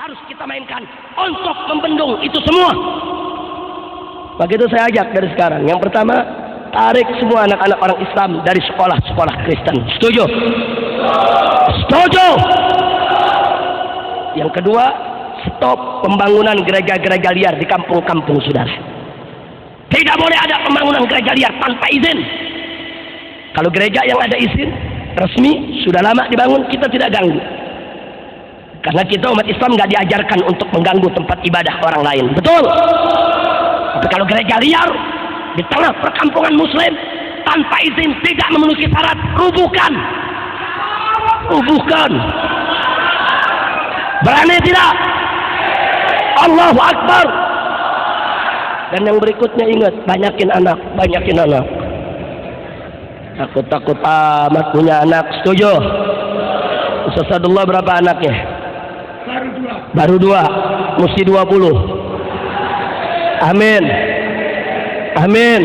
harus kita mainkan untuk membendung itu semua. Begitu saya ajak dari sekarang. Yang pertama, tarik semua anak-anak orang Islam dari sekolah-sekolah Kristen. Setuju? Setuju. Yang kedua, stop pembangunan gereja-gereja liar di kampung-kampung, saudara. Tidak boleh ada pembangunan gereja liar tanpa izin. Kalau gereja yang ada izin resmi sudah lama dibangun, kita tidak ganggu. Karena kita umat Islam nggak diajarkan untuk mengganggu tempat ibadah orang lain. Betul? Tapi kalau gereja liar di tengah perkampungan Muslim tanpa izin, tidak memenuhi syarat, rubuhkan. Rubuhkan. Berani tidak? Allahu Akbar. Dan yang berikutnya ingat, banyakin anak, banyakin anak. Takut-takut amat punya anak. Setuju? Ustaz Sadullah berapa anaknya? Baru dua. Mesti 20. Amin. Amin.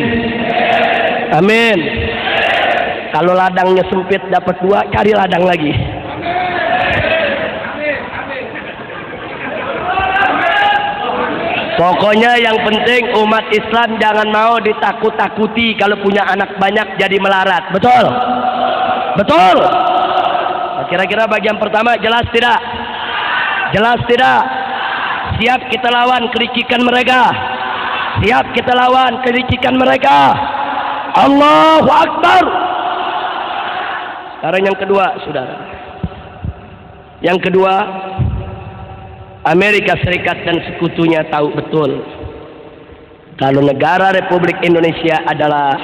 Amin. Kalau ladangnya sempit dapat 2, cari ladang lagi. Pokoknya yang penting umat Islam jangan mau ditakut-takuti kalau punya anak banyak jadi melarat. Betul? Betul? Nah, kira-kira bagian pertama jelas tidak? Jelas tidak? Siap kita lawan kelicikan mereka. Siap kita lawan kelicikan mereka. Allahu Akbar. Sekarang yang kedua, saudara. Yang kedua, Amerika Serikat dan sekutunya tahu betul kalau negara Republik Indonesia adalah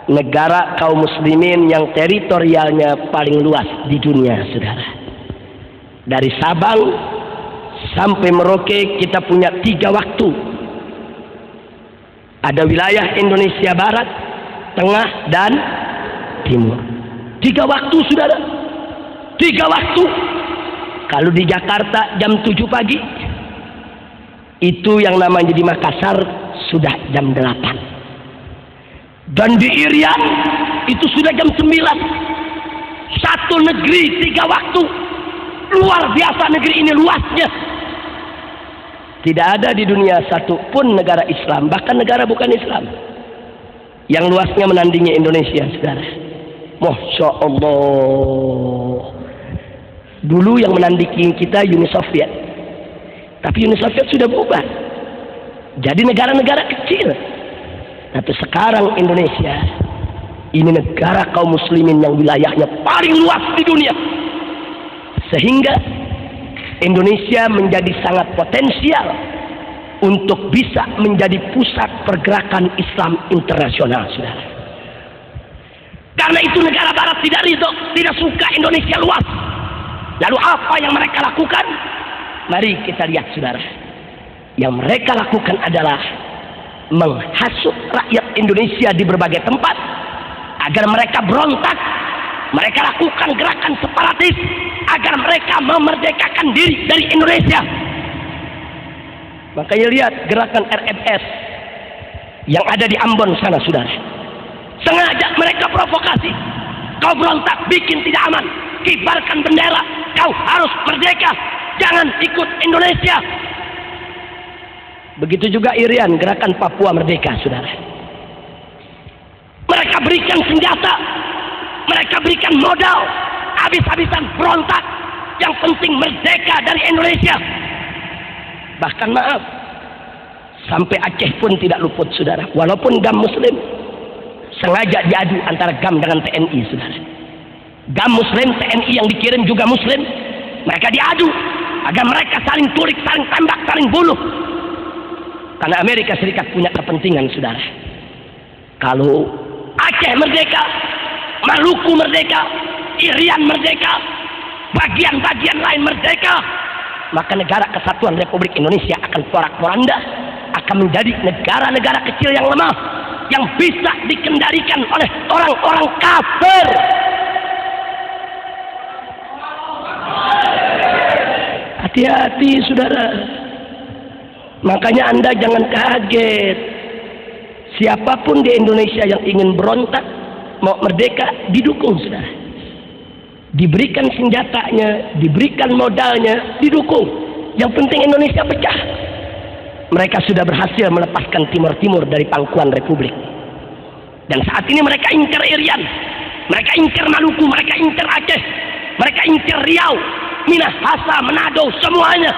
negara kaum muslimin yang teritorialnya paling luas di dunia, saudara. Dari Sabang sampai Merauke kita punya 3 waktu. Ada wilayah Indonesia Barat, Tengah, dan Timur. 3 waktu, saudara. 3 waktu. Kalau di Jakarta jam 7 pagi, itu yang namanya di Makassar sudah jam 8. Dan di Irian itu sudah jam 9. Satu negeri 3 waktu. Luar biasa negeri ini luasnya. Tidak ada di dunia satu pun negara Islam, bahkan negara bukan Islam, yang luasnya menandingi Indonesia, saudara. Masya Allah. Dulu yang menandingi kita Uni Soviet, tapi Uni Soviet sudah berubah jadi negara-negara kecil. Tapi sekarang Indonesia ini negara kaum muslimin yang wilayahnya paling luas di dunia, sehingga Indonesia menjadi sangat potensial untuk bisa menjadi pusat pergerakan Islam internasional, saudara. Karena itu negara Barat tidak ridho, tidak suka Indonesia luas. Lalu apa yang mereka lakukan? Mari kita lihat, saudara. Yang mereka lakukan adalah menghasut rakyat Indonesia di berbagai tempat agar mereka berontak. Mereka lakukan gerakan separatis agar mereka memerdekakan diri dari Indonesia. Makanya lihat gerakan RMS yang ada di Ambon sana, saudara. Sengaja mereka provokasi. Kau berontak, bikin tidak aman, kibarkan bendera, kau harus merdeka, jangan ikut Indonesia. Begitu juga Irian, gerakan Papua Merdeka, saudara. Mereka berikan senjata, mereka berikan modal, habis-habisan berontak. Yang penting merdeka dari Indonesia. Bahkan maaf, sampai Aceh pun tidak luput, saudara. Walaupun GAM Muslim sengaja diadu antara GAM dengan TNI, saudara. GAM Muslim, TNI yang dikirim juga Muslim. Mereka diadu agar mereka saling tulik, saling tembak, saling bunuh. Karena Amerika Serikat punya kepentingan, saudara. Kalau Aceh merdeka, Maluku merdeka, Irian merdeka, bagian-bagian lain merdeka, maka negara kesatuan Republik Indonesia akan porak-poranda, akan menjadi negara-negara kecil yang lemah, yang bisa dikendalikan oleh orang-orang kafir. Hati-hati, saudara. Makanya Anda jangan kaget. Siapapun di Indonesia yang ingin berontak, mau merdeka, didukung, saudara. Diberikan senjatanya, diberikan modalnya, didukung. Yang penting Indonesia pecah. Mereka sudah berhasil melepaskan Timur-Timur dari pangkuan republik. Dan saat ini mereka ingkar Irian, mereka ingkar Maluku, mereka ingkar Aceh, mereka ingkar Riau, Minahasa, Manado, semuanya.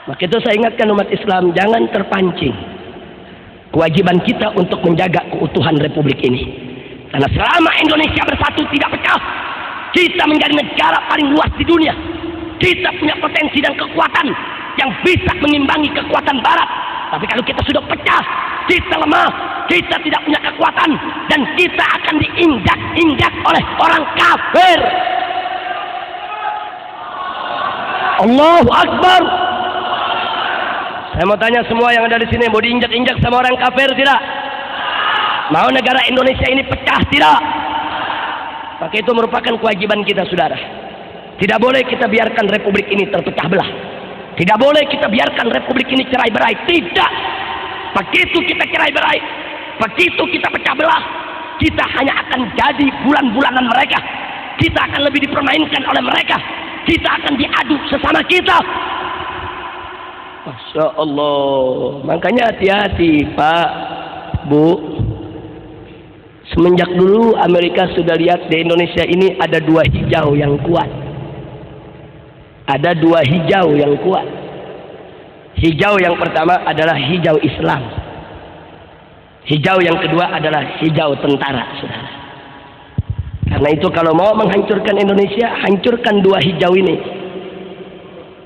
Maka itu saya ingatkan umat Islam, jangan terpancing. Kewajiban kita untuk menjaga keutuhan republik ini. Karena selama Indonesia bersatu tidak pecah, kita menjadi negara paling luas di dunia. Kita punya potensi dan kekuatan yang bisa mengimbangi kekuatan Barat. Tapi kalau kita sudah pecah, kita lemah, kita tidak punya kekuatan, dan kita akan diinjak-injak oleh orang kafir. Allahu Akbar. Saya mau tanya semua yang ada di sini, mau diinjak-injak sama orang kafir tidak? Mau negara Indonesia ini pecah tidak? Maka itu merupakan kewajiban kita, saudara. Tidak boleh kita biarkan republik ini terpecah belah. Tidak boleh kita biarkan republik ini cerai-berai. Tidak. Begitu kita cerai-berai, begitu kita pecah belah, kita hanya akan jadi bulan-bulanan mereka. Kita akan lebih dipermainkan oleh mereka. Kita akan diadu sesama kita. Masya Allah. Makanya hati-hati Pak, Bu. Semenjak dulu Amerika sudah lihat di Indonesia ini ada dua hijau yang kuat. Ada dua hijau yang kuat. Hijau yang pertama adalah hijau Islam. Hijau yang kedua adalah hijau tentara, saudara. Karena itu kalau mau menghancurkan Indonesia, hancurkan dua hijau ini.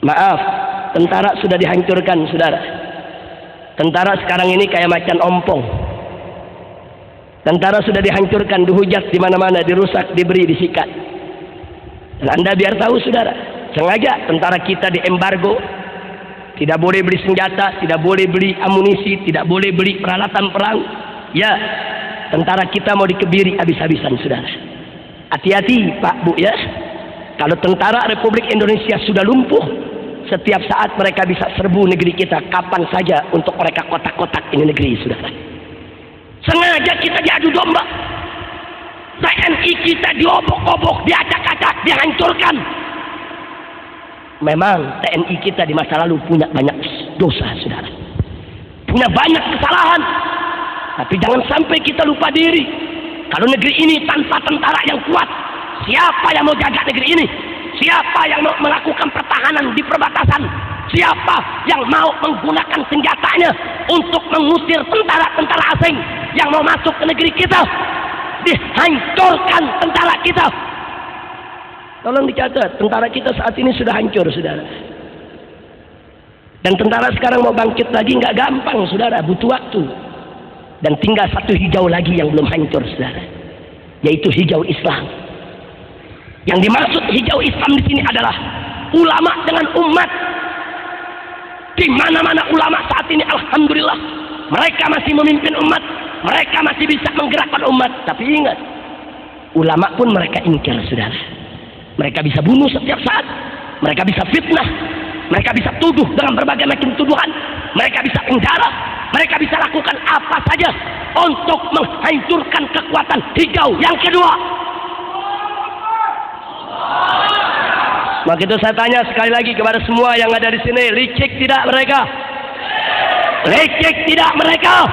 Maaf, tentara sudah dihancurkan, saudara. Tentara sekarang ini kayak macan ompong. Tentara sudah dihancurkan, dihujat di mana-mana, dirusak, diberi, disikat. Dan Anda biar tahu, saudara, sengaja tentara kita diembargo, tidak boleh beli senjata, tidak boleh beli amunisi, tidak boleh beli peralatan perang. Ya, tentara kita mau dikebiri habis-habisan, saudara. Hati-hati Pak, Bu ya. Kalau tentara Republik Indonesia sudah lumpuh, setiap saat mereka bisa serbu negeri kita kapan saja untuk mereka kotak-kotak ini negeri, saudara. Sengaja kita diadu domba. TNI kita diobok-obok, diacak-acak, dihancurkan. Memang TNI kita di masa lalu punya banyak dosa, saudara. Punya banyak kesalahan. Tapi jangan sampai kita lupa diri. Kalau negeri ini tanpa tentara yang kuat, siapa yang mau jaga negeri ini? Siapa yang mau melakukan pertahanan di perbatasan? Siapa yang mau menggunakan senjatanya untuk mengusir tentara-tentara asing yang mau masuk ke negeri kita? Dihancurkan tentara kita. Tolong dicatat, tentara kita saat ini sudah hancur, saudara. Dan tentara sekarang mau bangkit lagi nggak gampang, saudara, butuh waktu. Dan tinggal satu hijau lagi yang belum hancur, saudara, yaitu hijau Islam. Yang dimaksud hijau Islam di sini adalah ulama dengan umat. Di mana-mana ulama saat ini, alhamdulillah, mereka masih memimpin umat, mereka masih bisa menggerakkan umat. Tapi ingat, ulama pun mereka ingkar, saudara. Mereka bisa bunuh setiap saat, mereka bisa fitnah, mereka bisa tuduh dengan berbagai macam tuduhan, mereka bisa penjara, mereka bisa lakukan apa saja untuk menghancurkan kekuatan hijau yang kedua. Maka itu saya tanya sekali lagi kepada semua yang ada di sini, licik tidak mereka? Licik tidak mereka?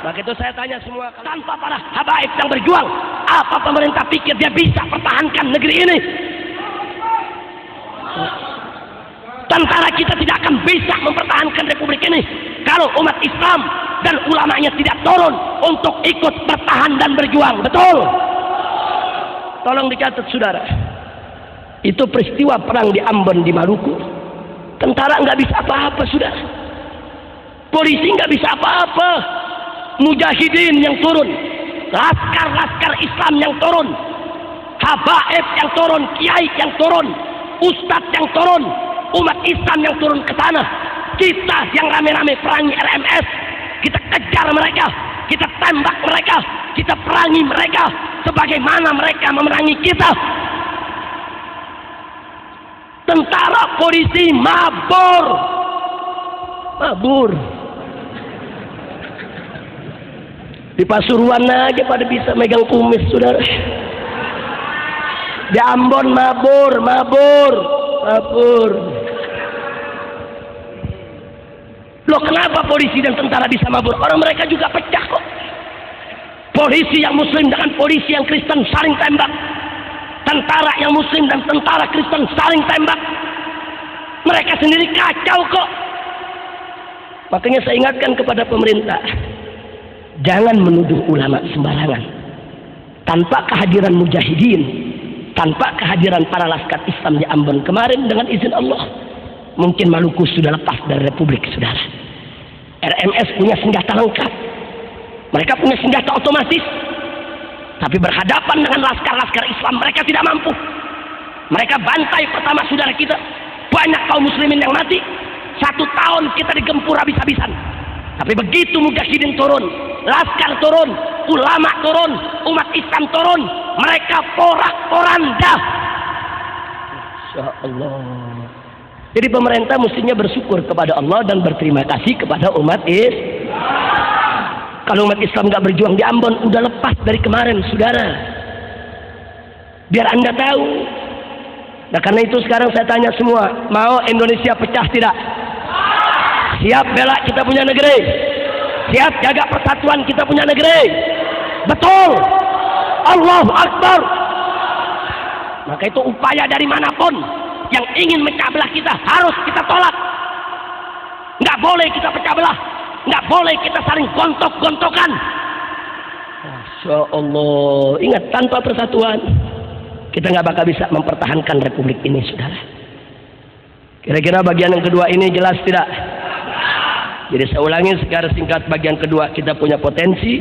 Maka itu saya tanya semua, tanpa para habaib yang berjuang, apa pemerintah pikir dia bisa pertahankan negeri ini? Tentara kita tidak akan bisa mempertahankan republik ini kalau umat Islam dan ulamanya tidak turun untuk ikut bertahan dan berjuang. Betul? Tolong dicatat, saudara. Itu peristiwa perang di Ambon di Maluku. Tentara nggak bisa apa-apa, saudara. Polisi nggak bisa apa-apa. Mujahidin yang turun, laskar-laskar Islam yang turun, habaib yang turun, kiai yang turun, ustadz yang turun, umat Islam yang turun ke tanah. Kita yang rame-rame perangi RMS, kita kejar mereka, kita tembak mereka, kita perangi mereka sebagaimana mereka memerangi kita. Tentara polisi mabur. Di Pasuruan aja pada bisa megang kumis, saudara. Di Ambon mabur. Mabur. Loh, kenapa polisi dan tentara bisa mabur? Orang mereka juga pecah kok. Polisi yang muslim dengan polisi yang Kristen saling tembak. Tentara yang muslim dan tentara Kristen saling tembak. Mereka sendiri kacau kok. Makanya saya ingatkan kepada pemerintah, jangan menuduh ulama sembarangan. Tanpa kehadiran mujahidin, tanpa kehadiran para laskar Islam di Ambon kemarin, dengan izin Allah, mungkin Maluku sudah lepas dari Republik, saudara. RMS punya senjata lengkap. Mereka punya senjata otomatis. Tapi berhadapan dengan laskar-laskar Islam, mereka tidak mampu. Mereka bantai pertama saudara kita. Banyak kaum muslimin yang mati. 1 tahun kita digempur habis-habisan. Tapi begitu mujahidin turun, laskar turun, ulama turun, umat Islam turun, mereka porak-poranda. Masya Allah. Jadi pemerintah mestinya bersyukur kepada Allah dan berterima kasih kepada umat Islam. Kalau umat Islam nggak berjuang di Ambon, udah lepas dari kemarin, saudara. Biar Anda tahu. Nah, karena itu sekarang saya tanya semua, mau Indonesia pecah tidak? Siap bela kita punya negeri? Siap jaga persatuan kita punya negeri? Betul. Allahu Akbar. Maka itu upaya dari manapun yang ingin memecah belah kita harus kita tolak. Nggak boleh kita pecah belah. Nggak boleh kita saling gontok-gontokan. Masya Allah. Ingat, tanpa persatuan kita nggak bakal bisa mempertahankan republik ini, saudara. Kira-kira bagian yang kedua ini jelas tidak? Jadi saya ulangi secara singkat, bagian kedua, kita punya potensi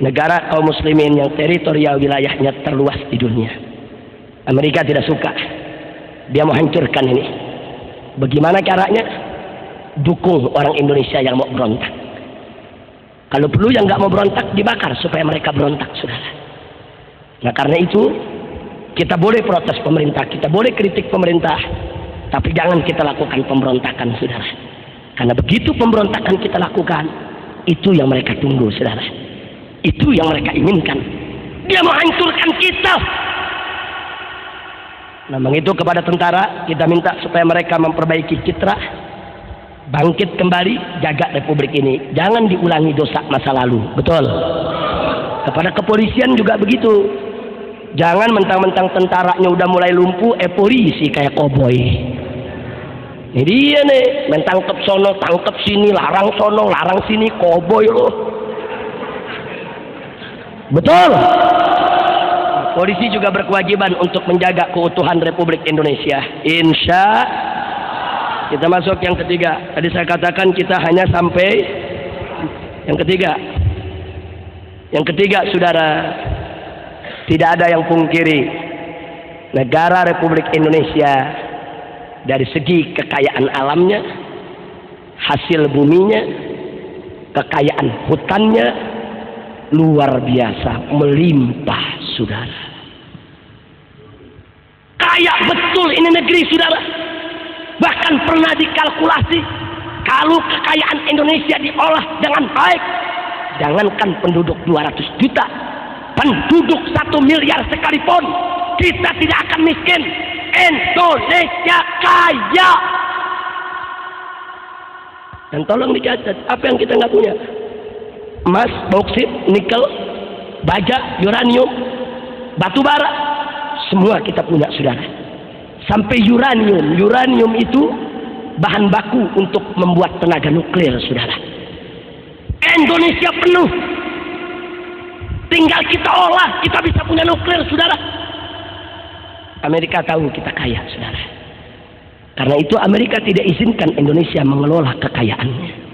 negara kaum muslimin yang teritorial wilayahnya terluas di dunia. Amerika tidak suka, dia mau hancurkan ini. Bagaimana caranya? Dukung orang Indonesia yang mau berontak. Kalau perlu yang nggak mau berontak dibakar supaya mereka berontak, saudara. Nah, karena itu kita boleh protes pemerintah, kita boleh kritik pemerintah, tapi jangan kita lakukan pemberontakan, saudara. Karena begitu pemberontakan kita lakukan, itu yang mereka tunggu, saudara. Itu yang mereka inginkan. Dia mau hancurkan kita. Nah, begitu kepada tentara kita minta supaya mereka memperbaiki citra, bangkit kembali, jaga republik ini. Jangan diulangi dosa masa lalu. Betul. Kepada kepolisian juga begitu. Jangan mentang-mentang tentaranya udah mulai lumpuh, polisi kayak koboi. Ini dia nih, mentangkep sono, tangkep sini, larang sono, larang sini, koboi loh. Betul. Polisi juga berkewajiban untuk menjaga keutuhan Republik Indonesia. Insya kita masuk yang ketiga. Tadi saya katakan kita hanya sampai yang ketiga. Yang ketiga, saudara, tidak ada yang pungkiri negara Republik Indonesia dari segi kekayaan alamnya, hasil buminya, kekayaan hutannya luar biasa, melimpah, saudara. Kaya betul ini negeri, saudara. Bahkan pernah dikalkulasi, kalau kekayaan Indonesia diolah dengan baik, jangankan penduduk 200 juta, penduduk 1 miliar sekalipun, kita tidak akan miskin. Indonesia kaya. Dan tolong dicatat, apa yang kita nggak punya? Emas, bauksit, nikel, baja, uranium, batu bara, semua kita punya, saudara. Sampai uranium itu bahan baku untuk membuat tenaga nuklir, saudara. Indonesia penuh. Tinggal kita olah, kita bisa punya nuklir, saudara. Amerika tahu kita kaya, saudara. Karena itu Amerika tidak izinkan Indonesia mengelola kekayaannya.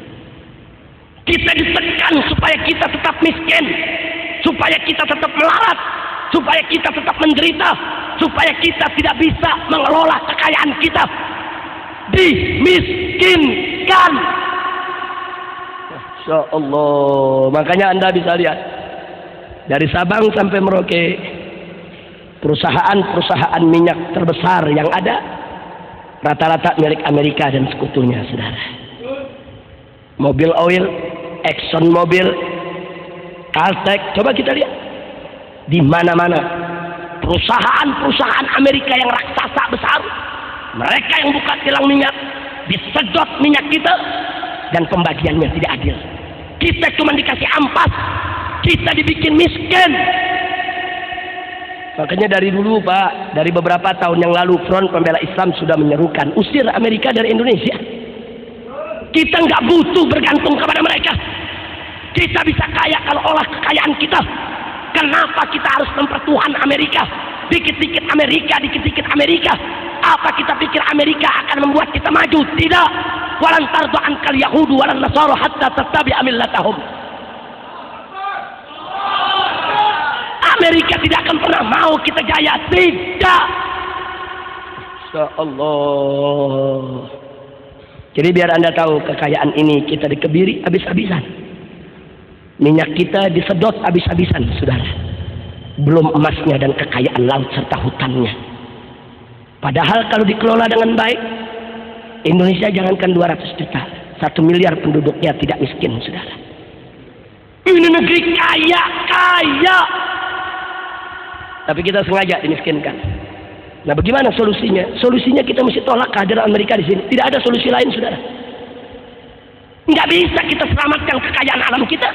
Kita ditekan supaya kita tetap miskin, supaya kita tetap melarat, supaya kita tetap menderita, supaya kita tidak bisa mengelola kekayaan kita. Dimiskinkan. Masya Allah. Makanya Anda bisa lihat dari Sabang sampai Merauke, perusahaan-perusahaan minyak terbesar yang ada rata-rata milik Amerika dan sekutunya, saudara. Mobil Oil, Exxon Mobil, Caltech, coba kita lihat di mana-mana perusahaan-perusahaan Amerika yang raksasa besar Mereka yang buka tilang minyak, disedot minyak kita, dan pembagiannya tidak adil. Kita cuma dikasih ampas, kita dibikin miskin. Makanya dari dulu Pak, dari beberapa tahun yang lalu Front Pembela Islam sudah menyerukan usir Amerika dari Indonesia. Kita nggak butuh bergantung kepada mereka. Kita bisa kaya kalau olah kekayaan kita. Kenapa kita harus mempertuhan Amerika? Dikit-dikit Amerika, dikit-dikit Amerika. Apa kita pikir Amerika akan membuat kita maju? Tidak. Walan tardu ankal yahudu walan nasara hatta tattabi'a millatahum. Amerika tidak akan pernah mau kita jaya. Tidak. Insyaallah. Jadi biar Anda tahu, kekayaan ini kita dikebiri habis-habisan. Minyak kita disedot habis-habisan, saudara. Belum emasnya dan kekayaan laut serta hutannya. Padahal kalau dikelola dengan baik, Indonesia jangankan 200 juta, 1 miliar penduduknya tidak miskin, saudara. Ini negeri kaya, kaya. Tapi kita sengaja dimiskinkan. Nah, bagaimana solusinya? Solusinya kita mesti tolak kehadiran Amerika di sini. Tidak ada solusi lain, saudara. Nggak bisa kita selamatkan kekayaan alam kita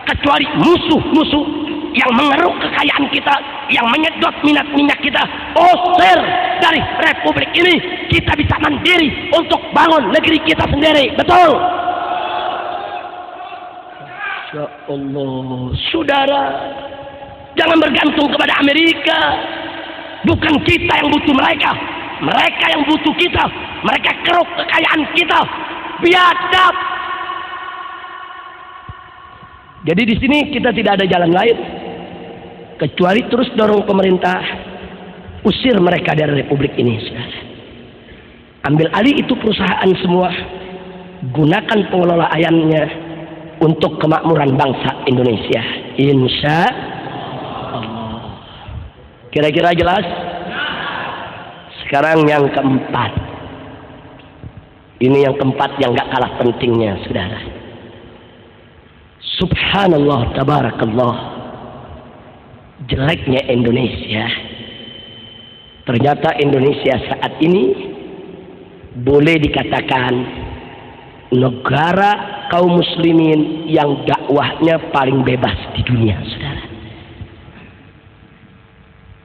kecuali musuh-musuh yang mengeruk kekayaan kita, yang menyedot minyak kita, usir dari republik ini. Kita bisa mandiri untuk bangun negeri kita sendiri. Betul? Ya Allah, saudara, jangan bergantung kepada Amerika. Bukan kita yang butuh mereka, mereka yang butuh kita. Mereka keruk kekayaan kita, biadab. Jadi di sini kita tidak ada jalan lain kecuali terus dorong pemerintah, usir mereka dari republik ini. Ambil alih itu perusahaan semua, gunakan pengelolaannya untuk kemakmuran bangsa Indonesia. Insya Allah. Kira-kira jelas? Sekarang yang keempat. Ini yang keempat yang gak kalah pentingnya, saudara. Subhanallah, tabarakallah. Jeleknya Indonesia. Ternyata Indonesia saat ini boleh dikatakan negara kaum muslimin yang dakwahnya paling bebas di dunia, saudara.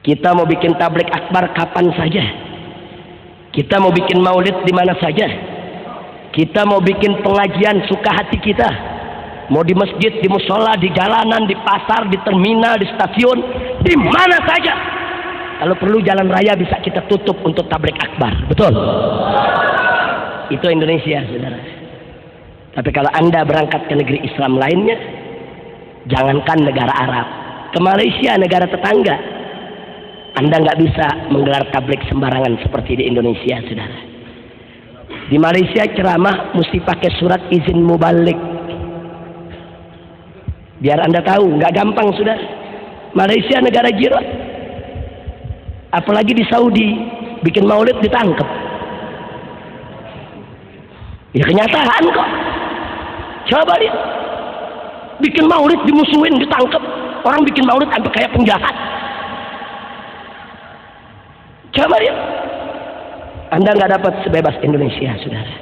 Kita mau bikin tablik akbar kapan saja. Kita mau bikin maulid di mana saja. Kita mau bikin pengajian suka hati kita. Mau di masjid, di musola, di jalanan, di pasar, di terminal, di stasiun, di mana saja. Kalau perlu jalan raya bisa kita tutup untuk tablik akbar. Betul? Itu Indonesia, saudara. Tapi kalau Anda berangkat ke negeri Islam lainnya, jangankan negara Arab, ke Malaysia, negara tetangga, Anda nggak bisa menggelar tablik sembarangan seperti di Indonesia, saudara. Di Malaysia ceramah mesti pakai surat izin mubalik. Biar Anda tahu, nggak gampang, saudara. Malaysia negara jiran. Apalagi di Saudi, bikin maulid ditangkap. Ya kenyataan kok. Coba lihat. Bikin maulid dimusuhin, ditangkap. Orang bikin maulid sampai kayak penjahat. Coba lihat. Anda nggak dapat sebebas Indonesia, saudara.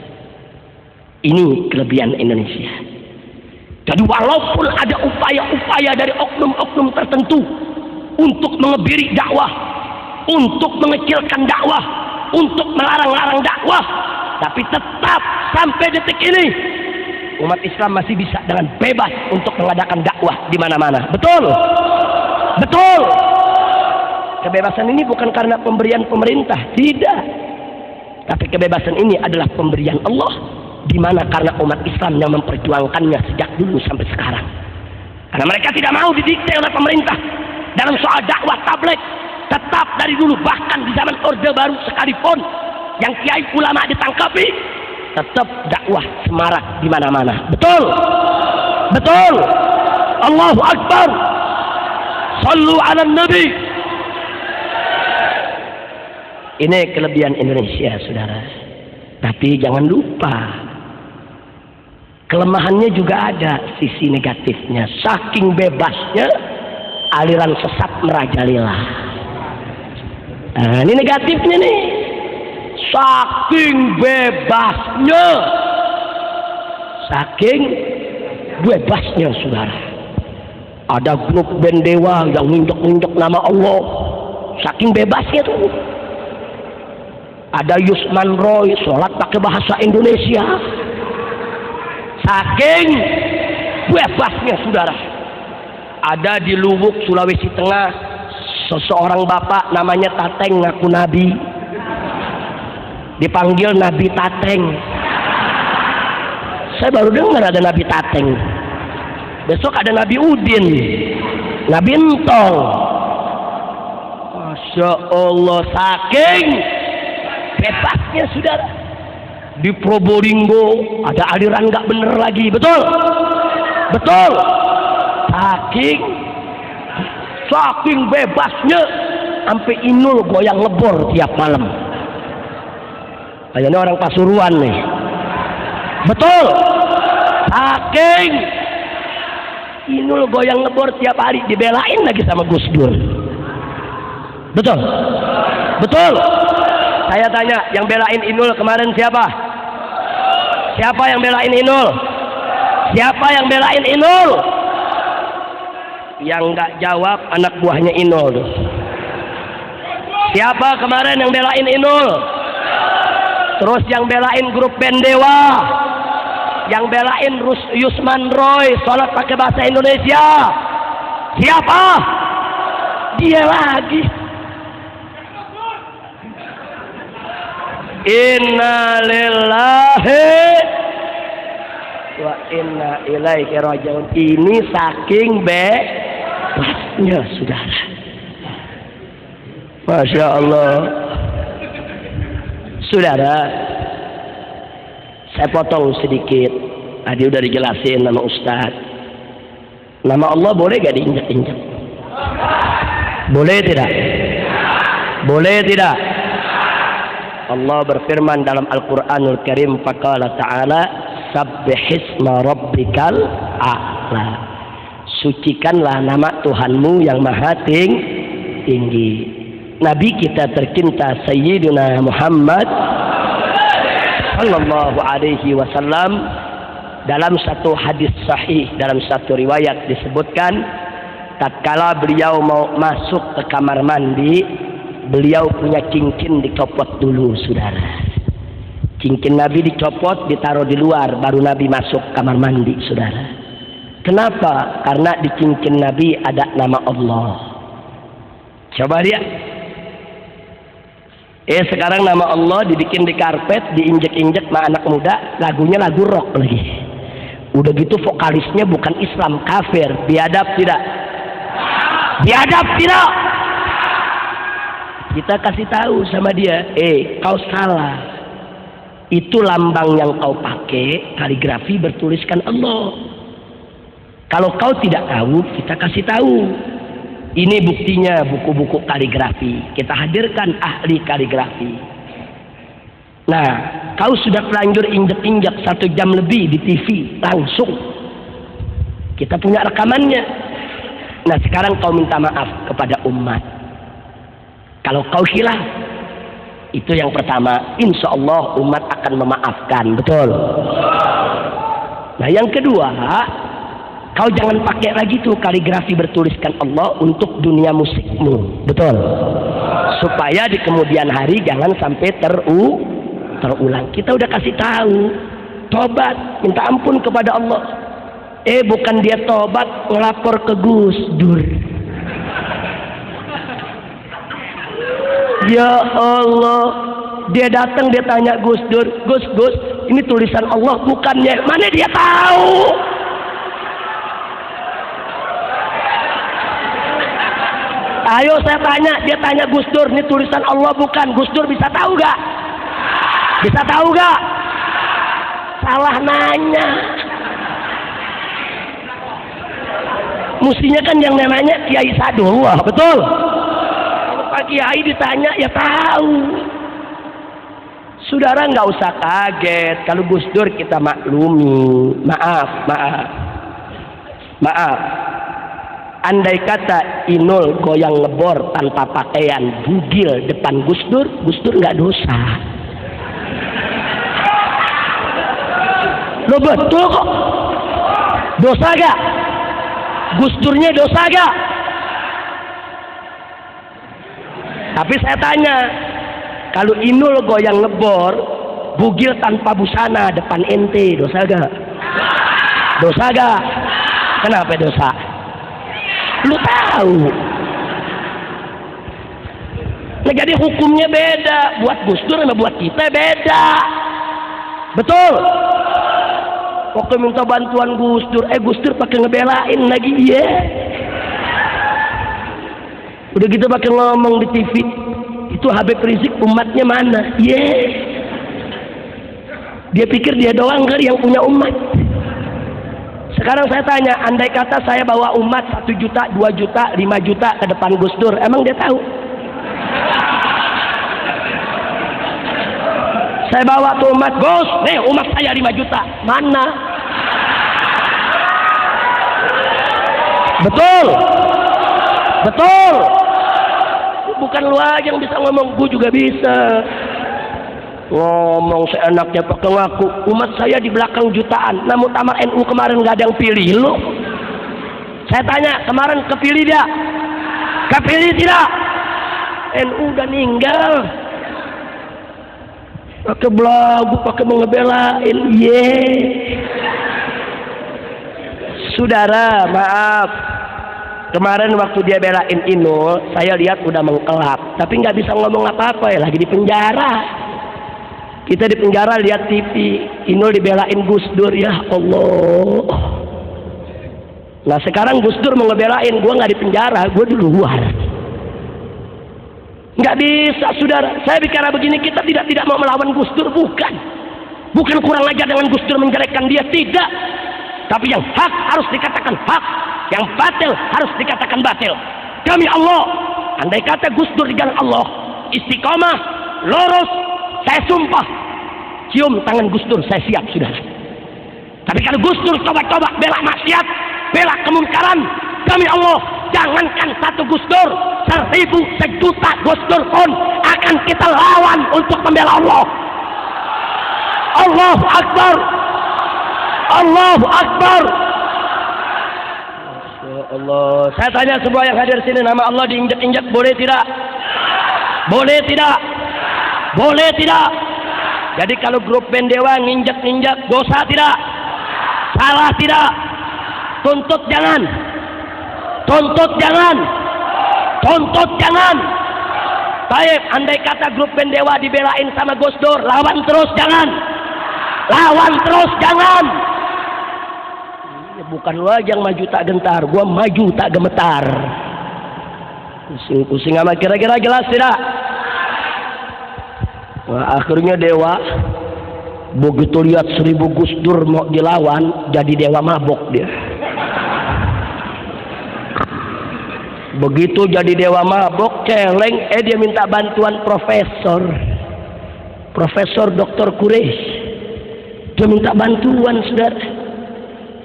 Ini kelebihan Indonesia. Jadi walaupun ada upaya-upaya dari oknum-oknum tertentu untuk mengebiri dakwah, untuk mengecilkan dakwah, untuk melarang-larang dakwah, tapi tetap sampai detik ini umat Islam masih bisa dengan bebas untuk mengadakan dakwah di mana-mana. Betul? Betul. Kebebasan ini bukan karena pemberian pemerintah, tidak. Tapi kebebasan ini adalah pemberian Allah, di mana karena umat Islam yang memperjuangkannya sejak dulu sampai sekarang. Karena mereka tidak mau didikte oleh pemerintah dalam soal dakwah tabligh. Tetap dari dulu, bahkan di zaman Orde Baru sekalipun yang kiai ulama ditangkapi, tetap dakwah semarak di mana-mana. Betul? Betul? Allahu Akbar. Sallu ala Nabi. Ini kelebihan Indonesia, saudara. Tapi jangan lupa, kelemahannya juga ada sisi negatifnya. Saking bebasnya, aliran sesat merajalela. Nah, ini negatifnya nih. Saking bebasnya, saudara. Ada grup band dewa yang nginjek-nginjek nama Allah, saking bebasnya tuh. Ada Yusman Roy sholat pakai bahasa Indonesia, saking bebasnya, saudara. Ada di Luwuk, Sulawesi Tengah, seseorang bapak namanya Tateng ngaku nabi, dipanggil Nabi Tateng. Saya baru dengar ada Nabi Tateng. Besok ada Nabi Udin, Nabi Entong. Masya Allah, saking bebasnya, saudara. Di Probolinggo ada aliran nggak bener lagi, betul? Betul. Saking bebasnya, sampai Inul goyang lebor tiap malam. Kayaknya orang Pasuruan nih. Betul. Saking Inul goyang lebor tiap hari, dibelain lagi sama Gus Dur. Betul. Betul. Saya tanya, yang belain Inul kemarin siapa? Siapa yang belain Inul? Siapa yang belain Inul? Yang nggak jawab anak buahnya Inul. Siapa kemarin yang belain Inul? Terus yang belain grup band dewa, yang belain Yusman Roy sholat pakai bahasa Indonesia, siapa? Dia lagi. Inna lillahi wa inna ilaihi rajiun. Ini saking bebasnya, saudara. Masya Allah. Saudara, saya potong sedikit. Tadi udah dijelasin nama Ustaz. Nama Allah boleh gak diinjak-injak? Boleh tidak? Boleh tidak? Allah berfirman dalam Al-Quranul Karim, faqala ta'ala sabbihisma rabbikal a'la. Sucikanlah nama Tuhanmu yang maha tinggi. Nabi kita tercinta Sayyidina Muhammad sallallahu alaihi wasallam, dalam satu hadis sahih, dalam satu riwayat disebutkan, tatkala beliau mau masuk ke kamar mandi, beliau punya cincin dicopot dulu, saudara. Cincin Nabi dicopot, ditaruh di luar, baru Nabi masuk kamar mandi, saudara. Kenapa? Karena di cincin Nabi ada nama Allah. Coba lihat. Sekarang nama Allah dibikin di karpet, diinjek-injek sama anak muda, lagunya lagu rock lagi. Udah gitu vokalisnya bukan Islam, kafir. Biadab tidak? Biadab tidak? Kita kasih tahu sama dia, kau salah. Itu lambang yang kau pakai, kaligrafi bertuliskan Allah. Kalau kau tidak tahu, kita kasih tahu. Ini buktinya, buku-buku kaligrafi. Kita hadirkan ahli kaligrafi. Nah, kau sudah telanjur injek-injek 1 jam lebih di TV langsung. Kita punya rekamannya. Nah, sekarang kau minta maaf kepada umat. Kalau kau hilaf, itu yang pertama. Insya Allah umat akan memaafkan. Betul. Nah, yang kedua, kau jangan pakai lagi tuh kaligrafi bertuliskan Allah untuk dunia musikmu. Betul. Supaya di kemudian hari jangan sampai terulang. Kita udah kasih tahu, tobat, minta ampun kepada Allah. Bukan dia tobat, ngelapor ke Gus Dur. Ya Allah, dia datang, dia tanya Gus Dur, Gus, ini tulisan Allah bukannya? Mana dia tahu? Ayo saya tanya, dia tanya Gus Dur, ini tulisan Allah bukan? Gus Dur bisa tahu gak? Bisa tahu gak? Salah nanya. Mestinya kan yang namanya Kiai Sadullah, betul? Kalau Pak Kiai ditanya ya tahu. Saudara nggak usah kaget kalau Gus Dur kita maklumi. Maaf. Andai kata Inul goyang lebor tanpa pakaian bugil depan Gus Dur nggak dosa. Lo betul kok. Dosa gak? Gus Durnya dosa gak? Tapi saya tanya, kalau Inul goyang ngebor, bugil tanpa busana depan ente, dosa gak? Dosa gak? Kenapa dosa? Lu tahu. Nah jadi hukumnya beda, buat Gus Dur sama buat kita beda. Betul. Pokoknya minta bantuan Gus Dur, Gus Dur pakai ngebelain lagi, iya. Udah gitu pakai ngomong di TV, itu Habib Rizik umatnya mana? Iya. Dia pikir dia doang kali yang punya umat. Sekarang saya tanya, andai kata saya bawa umat 1 juta, 2 juta, 5 juta ke depan Gus Dur, emang dia tahu? Saya bawa tuh umat, Gus, nih umat saya 5 juta. Mana? Betul. Betul. Bukan lu aja yang bisa ngomong, gue juga bisa. Ngomong seenaknya pakai ngaku. Umat saya di belakang jutaan. Namun Muktamar NU kemarin gak ada yang pilih lu. Saya tanya, kemarin kepilih dia? Kepilih tidak? NU udah ninggal. Pakai belagu, pakai mengebelain, Saudara, maaf. Kemarin waktu dia belain Inul, saya lihat udah mengkelap, tapi nggak bisa ngomong apa-apa ya, lagi di penjara. Kita di penjara lihat TV, Inul dibelain Gus Dur, ya Allah. Nah sekarang Gus Dur mau ngebelain, gue nggak di penjara, gue di luar. Nggak bisa, saudara. Saya bicara begini, kita tidak mau melawan Gus Dur, bukan kurang ajar dengan Gus Dur menjelekkan dia, tidak. Tapi yang hak harus dikatakan hak, yang batil harus dikatakan batil. Demi Allah, andai kata Gus Dur di jalan Allah istiqomah, lurus, saya sumpah cium tangan Gus Dur, saya siap, saudara. Tapi kalau Gus Dur coba-coba bela maksiat, bela kemungkaran, demi Allah, jangankan 1 Gus Dur, 1000, 1 juta Gus Dur pun akan kita lawan untuk membela Allah. Allahu Akbar. Allahu Akbar. Masya Allah. Saya tanya semua yang hadir sini, nama Allah diinjak-injak boleh tidak? Boleh tidak? Boleh tidak? Jadi kalau grup band Dewa nginjak-injak dosa tidak? Salah tidak? Tuntut jangan. Tuntut jangan. Tuntut jangan. Baik, andai kata grup band Dewa dibelain sama Gus Dur, lawan terus jangan. Lawan terus jangan. Bukan lu aja yang maju tak gentar, gua maju tak gemetar. Pusing-pusing sama kira-kira jelas tidak? Wah, akhirnya Dewa begitu lihat 1000 Gus Dur mau dilawan, jadi Dewa mabok dia. Begitu jadi Dewa mabok, celeng, dia minta bantuan Profesor Dr. Quraisy. Dia minta bantuan, saudara.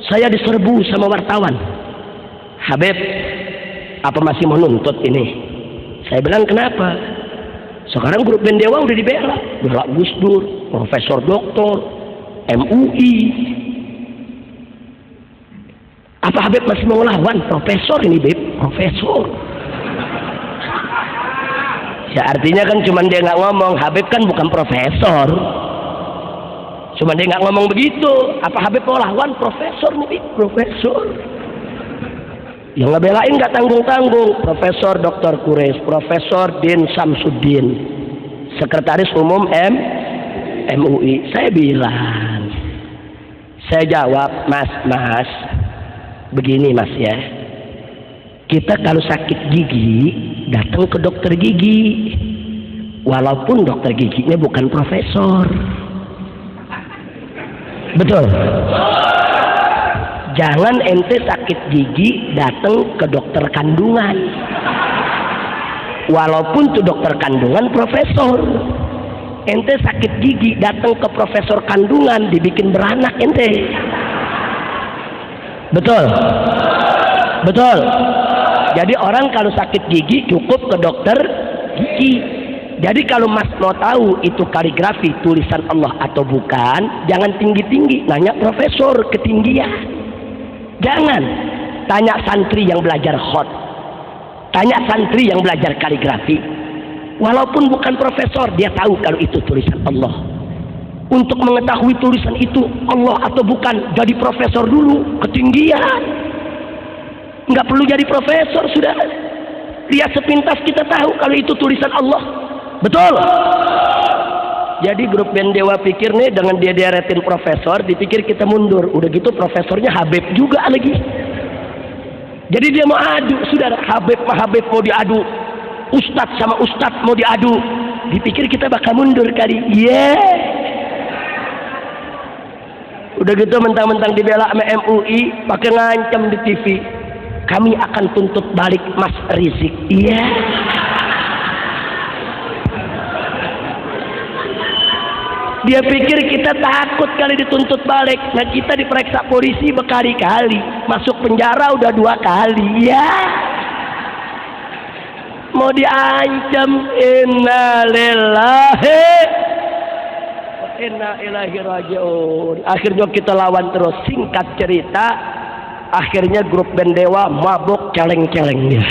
Saya diserbu sama wartawan. Habib, apa masih mau nuntut ini? Saya bilang, kenapa? Sekarang grup band Dewa udah dibela. Bela Gus Dur, Profesor Doktor, MUI. Apa Habib masih mau lawan? Profesor ini, Beb. Profesor. Ya artinya kan cuman dia nggak ngomong. Habib kan bukan profesor. Cuma dia nggak ngomong begitu. Apa Habib mau lawan? Profesor nih, Profesor. Yang ngebelain nggak tanggung-tanggung. Profesor Dr. Quraisy, Profesor Din Samsuddin, Sekretaris Umum MUI. Saya bilang, saya jawab, Mas, begini Mas ya. Kita kalau sakit gigi datang ke dokter gigi, walaupun dokter giginya bukan profesor. Betul. Jangan ente sakit gigi datang ke dokter kandungan, walaupun tuh dokter kandungan profesor. Ente sakit gigi datang ke profesor kandungan, dibikin beranak ente. Betul. Betul. Jadi orang kalau sakit gigi cukup ke dokter gigi. Jadi kalau Mas mau tahu itu kaligrafi tulisan Allah atau bukan, jangan tinggi-tinggi nanya profesor ketinggian. Jangan tanya santri yang belajar khot, tanya santri yang belajar kaligrafi. Walaupun bukan profesor, dia tahu kalau itu tulisan Allah. Untuk mengetahui tulisan itu Allah atau bukan, jadi profesor dulu ketinggian. Nggak perlu jadi profesor, sudah. Lihat sepintas kita tahu kalau itu tulisan Allah. Betul. Jadi grup band Dewa Pikir nih dengan dia deretin profesor, dipikir kita mundur. Udah gitu profesornya Habib juga lagi. Jadi dia mau adu, sudah. Habib mau diadu, ustadz sama ustadz mau diadu. Dipikir kita bakal mundur kali. Udah gitu mentang-mentang dibela sama MUI, pakai ngancam di TV. Kami akan tuntut balik Mas Rizik. Dia pikir kita takut kali dituntut balik. Nah, kita diperiksa polisi berkali-kali, masuk penjara udah 2 kali. Mau diancam, innalillahi wa inna ilaihi raji'un. Akhirnya kita lawan terus. Singkat cerita, akhirnya grup band Dewa mabok celeng-celeng dia.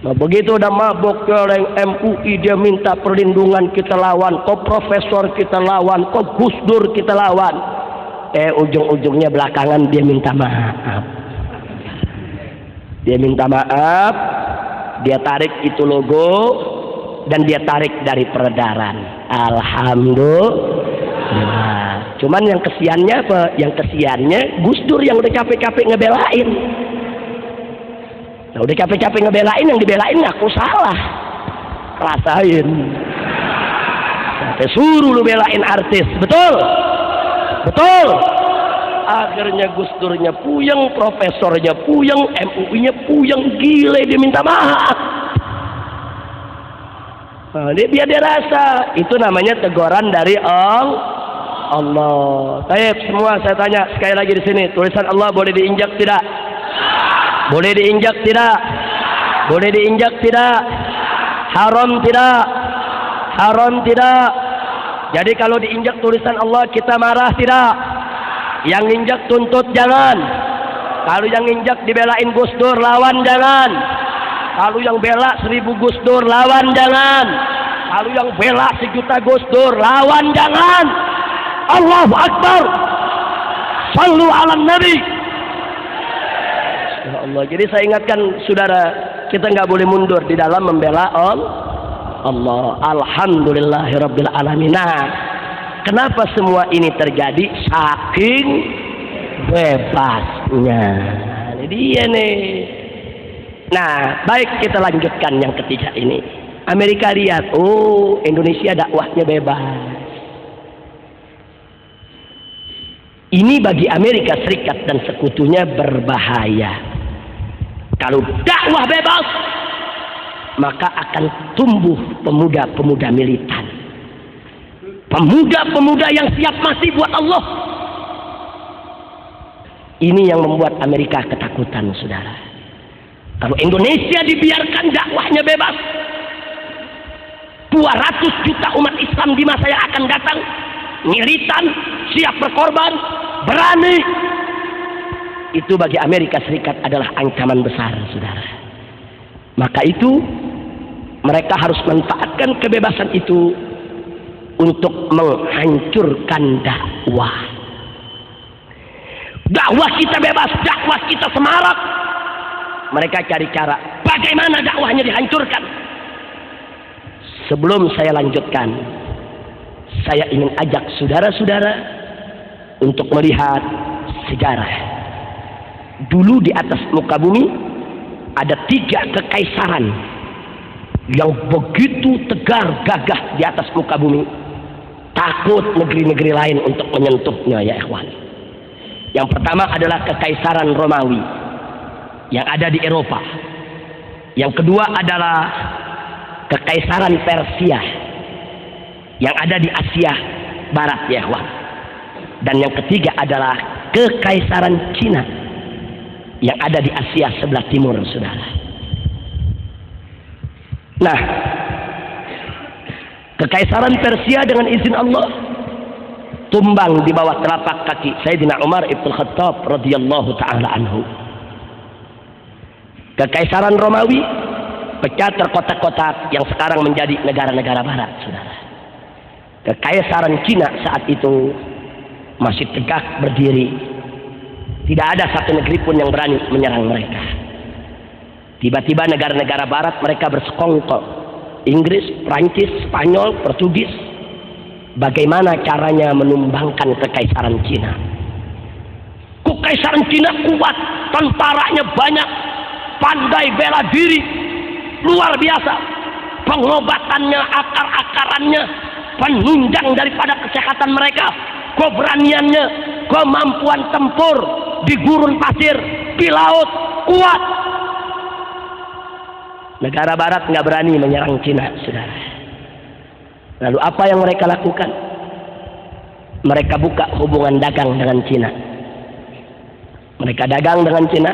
Nah, begitu udah mabok celeng, MUI dia minta perlindungan, kita lawan. Kok profesor kita lawan, kok Gus Dur kita lawan. Ujung-ujungnya belakangan dia minta maaf. Dia minta maaf, dia tarik itu logo, dan dia tarik dari peredaran. Alhamdulillah. Cuman yang kesiannya apa? Yang kesiannya Gus Dur yang udah capek-capek ngebelain. Nah, udah capek-capek ngebelain, yang dibelain ngaku salah. Rasain. Sampai suruh lu belain artis. Betul? Betul. Akhirnya Gus Durnya puyeng, profesornya puyeng, MUI-nya puyeng, gile dia minta maaf. Nah, biar dia rasa itu namanya teguran dari Allah. Semua saya tanya sekali lagi di sini, tulisan Allah boleh diinjak tidak? Boleh diinjak tidak? Boleh diinjak tidak? Haram tidak? Haram tidak? Jadi kalau diinjak tulisan Allah kita marah tidak? Yang injak tuntut jangan. Kalau yang injak dibelain Gus Dur lawan jangan. Kalau yang bela 1000 Gus Dur lawan jangan. Kalau yang bela 1 juta Gus Dur lawan jangan. Allahu Akbar. Sallu ala Nabi. Ya Allah. Jadi saya ingatkan saudara, kita nggak boleh mundur di dalam membela Allah. Alhamdulillahirabbil alamin. Nah, kenapa semua ini terjadi? Saking bebasnya. Ini dia nih. Nah, baik, kita lanjutkan yang ketiga ini. Amerika lihat, Indonesia dakwahnya bebas. Ini bagi Amerika Serikat dan sekutunya berbahaya. Kalau dakwah bebas, maka akan tumbuh pemuda-pemuda militan. Pemuda-pemuda yang siap mati buat Allah. Ini yang membuat Amerika ketakutan, saudara. Kalau Indonesia dibiarkan dakwahnya bebas, 200 juta umat Islam di masa yang akan datang militan, siap berkorban, berani. Itu bagi Amerika Serikat adalah ancaman besar, saudara. Maka itu mereka harus manfaatkan kebebasan itu untuk menghancurkan dakwah. Dakwah kita bebas, dakwah kita semarak. Mereka cari cara bagaimana dakwahnya dihancurkan. Sebelum saya lanjutkan, saya ingin ajak saudara-saudara untuk melihat sejarah. Dulu di atas muka bumi ada 3 kekaisaran yang begitu tegar gagah di atas muka bumi. Takut negeri-negeri lain untuk menyentuhnya, ya ikhwan. Yang pertama adalah kekaisaran Romawi yang ada di Eropa. Yang kedua adalah kekaisaran Persia yang ada di Asia Barat, ya ikhwan. Dan yang ketiga adalah kekaisaran Cina yang ada di Asia sebelah timur, saudara. Nah, Kekaisaran Persia dengan izin Allah tumbang di bawah telapak kaki Sayyidina Umar ibn Khattab radhiyallahu taala anhu. Kekaisaran Romawi pecah terkotak-kotak yang sekarang menjadi negara-negara barat, saudara. Kekaisaran Cina saat itu masih tegak berdiri. Tidak ada satu negeri pun yang berani menyerang mereka. Tiba-tiba negara-negara barat mereka bersekongkol. Inggris, Prancis, Spanyol, Portugis. Bagaimana caranya menumbangkan kekaisaran Cina? Kekaisaran Cina kuat, tentaranya banyak, pandai bela diri, luar biasa. Pengobatannya, akar-akarannya, penunjang daripada kesehatan mereka, keberaniannya, kemampuan tempur di gurun pasir, di laut, kuat. Negara barat nggak berani menyerang Cina, saudara. Lalu apa yang mereka lakukan? Mereka buka hubungan dagang dengan Cina. Mereka dagang dengan Cina.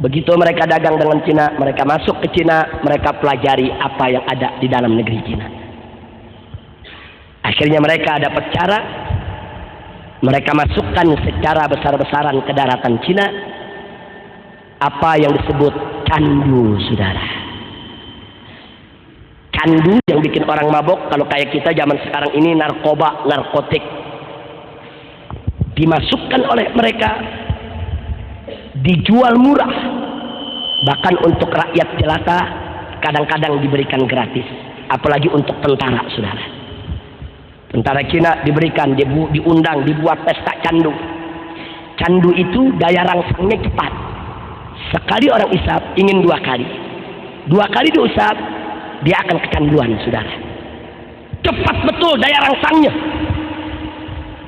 Begitu mereka dagang dengan Cina, mereka masuk ke Cina, mereka pelajari apa yang ada di dalam negeri Cina. Akhirnya mereka dapat cara, mereka masukkan secara besar-besaran ke daratan Cina apa yang disebut candu, saudara. Candu yang bikin orang mabok, kalau kayak kita zaman sekarang ini narkoba, narkotik, dimasukkan oleh mereka, dijual murah, bahkan untuk rakyat jelata kadang-kadang diberikan gratis, apalagi untuk tentara, saudara. Tentara Cina diberikan, diundang, dibuat pesta candu. Candu itu daya rangsangnya cepat. Sekali orang isap ingin 2 kali. 2 kali diusap, dia akan kecanduan, saudara. Cepat betul daya rangsangnya.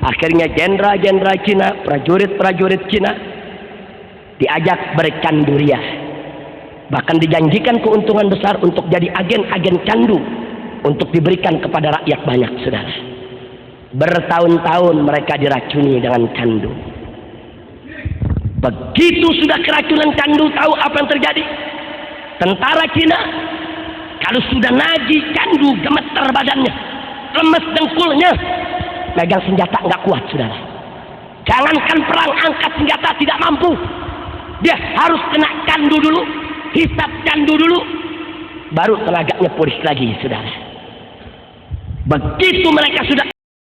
Akhirnya jenderal-jenderal Cina, prajurit-prajurit Cina diajak bercandu ria. Bahkan dijanjikan keuntungan besar untuk jadi agen-agen candu untuk diberikan kepada rakyat banyak, saudara. Bertahun-tahun mereka diracuni dengan candu. Begitu sudah keracunan candu, tahu apa yang terjadi? Tentara Cina kalau sudah nagih candu, gemeter badannya, lemes dengkulnya, pegang senjata nggak kuat, saudara. Jangankan perang, angkat senjata tidak mampu. Dia harus kena candu dulu, hisap candu dulu, baru tenaganya pulih lagi, saudara. Begitu mereka sudah